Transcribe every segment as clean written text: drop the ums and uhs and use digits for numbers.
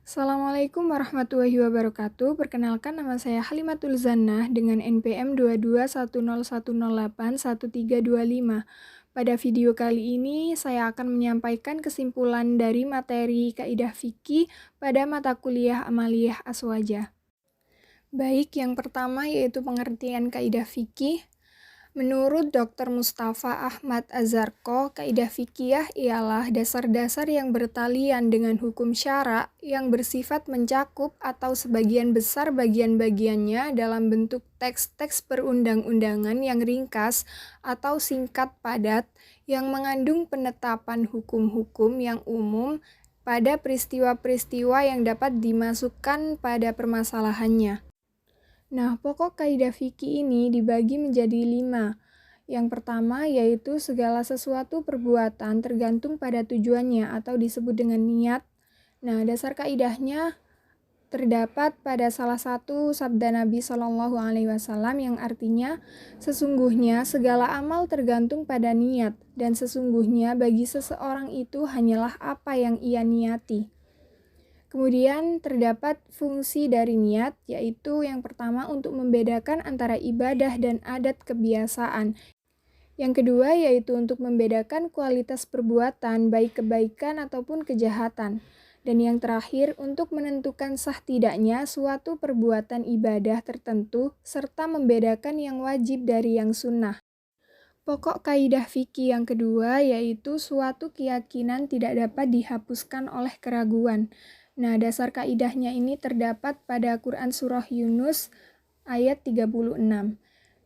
Assalamualaikum warahmatullahi wabarakatuh. Perkenalkan, nama saya Halimatul Zannah dengan NPM 2210108135. Pada video kali ini saya akan menyampaikan kesimpulan dari materi kaidah fikih pada mata kuliah Amaliyah Aswaja. Baik, yang pertama yaitu pengertian kaidah fikih. Menurut Dr. Mustafa Ahmad Azharko, kaidah fikih ialah dasar-dasar yang bertalian dengan hukum syara yang bersifat mencakup atau sebagian besar bagian-bagiannya dalam bentuk teks-teks perundang-undangan yang ringkas atau singkat padat yang mengandung penetapan hukum-hukum yang umum pada peristiwa-peristiwa yang dapat dimasukkan pada permasalahannya. Nah, pokok kaidah fikih ini dibagi menjadi 5. Yang pertama yaitu segala sesuatu perbuatan tergantung pada tujuannya atau disebut dengan niat. Nah, dasar kaidahnya terdapat pada salah satu sabda Nabi Shallallahu Alaihi Wasallam yang artinya sesungguhnya segala amal tergantung pada niat dan sesungguhnya bagi seseorang itu hanyalah apa yang ia niati. Kemudian terdapat fungsi dari niat, yaitu yang pertama untuk membedakan antara ibadah dan adat kebiasaan. Yang kedua yaitu untuk membedakan kualitas perbuatan, baik kebaikan ataupun kejahatan. Dan yang terakhir untuk menentukan sah tidaknya suatu perbuatan ibadah tertentu, serta membedakan yang wajib dari yang sunnah. Pokok kaidah fikih yang kedua yaitu suatu keyakinan tidak dapat dihapuskan oleh keraguan. Nah, dasar kaidahnya ini terdapat pada Quran Surah Yunus ayat 36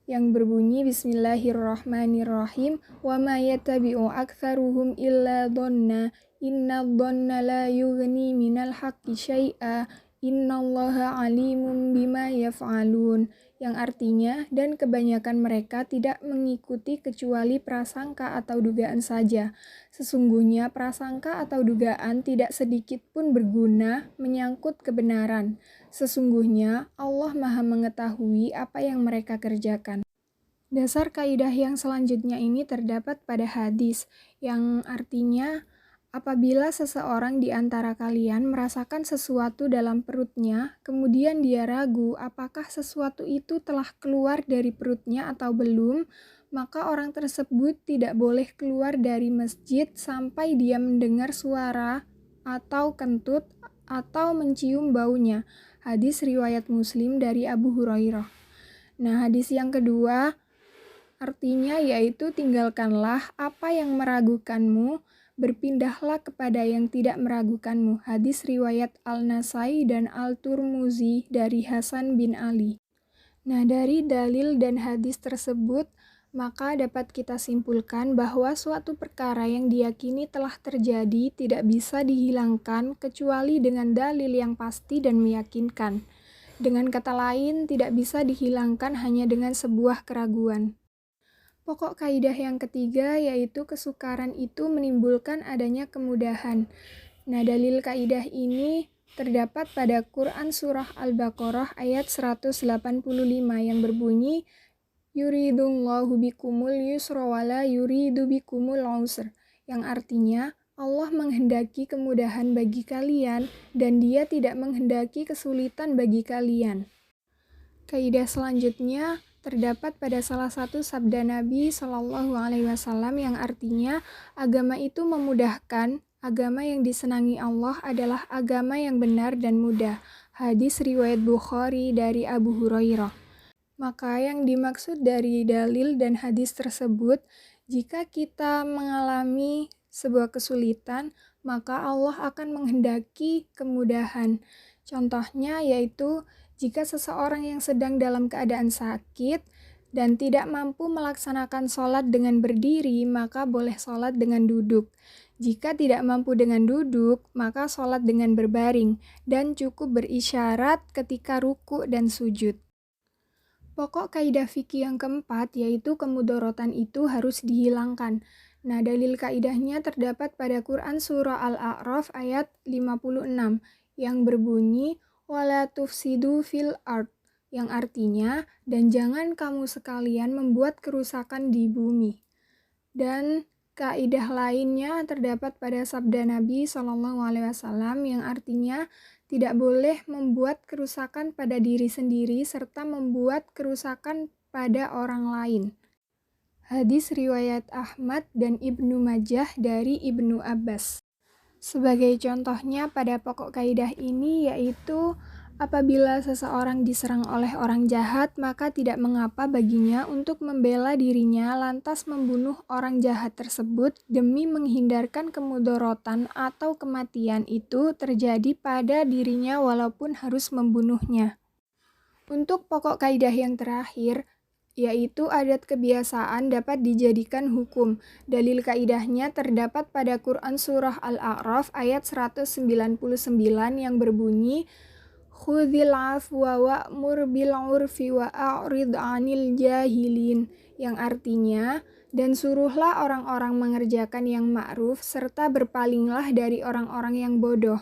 yang berbunyi Bismillahirrahmanirrahim wa ma yattabi'u aktsaruhum illa dhanna innadh-dhanna la yughni minal haqqi syai'a innallaha alimun bima yaf'alun, yang artinya dan kebanyakan mereka tidak mengikuti kecuali prasangka atau dugaan saja. Sesungguhnya prasangka atau dugaan tidak sedikit pun berguna menyangkut kebenaran. Sesungguhnya Allah Maha mengetahui apa yang mereka kerjakan. Dasar kaidah yang selanjutnya ini terdapat pada hadis, yang artinya apabila seseorang di antara kalian merasakan sesuatu dalam perutnya, kemudian dia ragu apakah sesuatu itu telah keluar dari perutnya atau belum, maka orang tersebut tidak boleh keluar dari masjid sampai dia mendengar suara atau kentut atau mencium baunya. Hadis riwayat Muslim dari Abu Hurairah. Nah, hadis yang kedua artinya yaitu tinggalkanlah apa yang meragukanmu, berpindahlah kepada yang tidak meragukanmu. Hadis riwayat Al-Nasai dan Al-Turmuzi dari Hasan bin Ali. Nah, dari dalil dan hadis tersebut, maka dapat kita simpulkan bahwa suatu perkara yang diyakini telah terjadi tidak bisa dihilangkan kecuali dengan dalil yang pasti dan meyakinkan. Dengan kata lain, tidak bisa dihilangkan hanya dengan sebuah keraguan. Pokok kaidah yang ketiga yaitu kesukaran itu menimbulkan adanya kemudahan. Nah, dalil kaidah ini terdapat pada Quran Surah Al-Baqarah ayat 185 yang berbunyi Yuridullahu bikumul yusra wala yuridu bikumul usra, yang artinya Allah menghendaki kemudahan bagi kalian dan Dia tidak menghendaki kesulitan bagi kalian. Kaidah selanjutnya terdapat pada salah satu sabda Nabi Shallallahu Alaihi Wasallam yang artinya agama itu memudahkan, agama yang disenangi Allah adalah agama yang benar dan mudah. Hadis riwayat Bukhari dari Abu Hurairah. Maka yang dimaksud dari dalil dan hadis tersebut, jika kita mengalami sebuah kesulitan, maka Allah akan menghendaki kemudahan. Contohnya yaitu jika seseorang yang sedang dalam keadaan sakit dan tidak mampu melaksanakan sholat dengan berdiri, maka boleh sholat dengan duduk. Jika tidak mampu dengan duduk, maka sholat dengan berbaring, dan cukup berisyarat ketika ruku dan sujud. Pokok kaidah fikih yang keempat yaitu kemudorotan itu harus dihilangkan. Nah, dalil kaidahnya terdapat pada Quran Surah Al-A'raf ayat 56 yang berbunyi wala tufsidu fil ard, yang artinya dan jangan kamu sekalian membuat kerusakan di bumi. Dan Kaidah lainnya terdapat pada sabda Nabi SAW yang artinya tidak boleh membuat kerusakan pada diri sendiri serta membuat kerusakan pada orang lain. Hadis riwayat Ahmad dan Ibnu Majah dari Ibnu Abbas. Sebagai contohnya pada pokok kaidah ini yaitu apabila seseorang diserang oleh orang jahat, maka tidak mengapa baginya untuk membela dirinya lantas membunuh orang jahat tersebut demi menghindarkan kemudorotan atau kematian itu terjadi pada dirinya walaupun harus membunuhnya. Untuk pokok kaidah yang terakhir, yaitu adat kebiasaan dapat dijadikan hukum. Dalil kaidahnya terdapat pada Quran Surah Al-A'raf ayat 199 yang berbunyi, Khudhil afwa wa'mur bil urfi wa a'rid 'anil jahilin, yang artinya, dan suruhlah orang-orang mengerjakan yang ma'ruf serta berpalinglah dari orang-orang yang bodoh.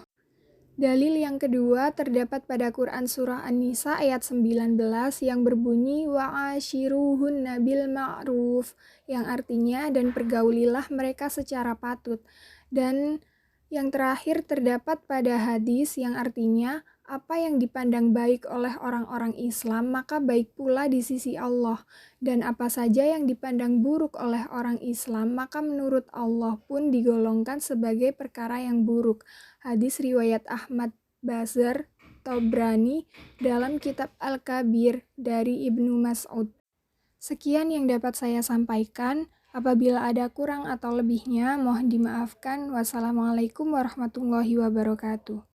Dalil yang kedua terdapat pada Quran Surah An-Nisa ayat 19 yang berbunyi wa'ashiruhunna bil ma'ruf, yang artinya dan pergaulilah mereka secara patut. Dan yang terakhir terdapat pada hadis yang artinya apa yang dipandang baik oleh orang-orang Islam maka baik pula di sisi Allah, dan apa saja yang dipandang buruk oleh orang Islam maka menurut Allah pun digolongkan sebagai perkara yang buruk. Hadis riwayat Ahmad, Bazar, Tobrani dalam kitab Al-Kabir dari Ibnu Mas'ud. Sekian yang dapat saya sampaikan. Apabila ada kurang atau lebihnya, mohon dimaafkan. Wassalamualaikum warahmatullahi wabarakatuh.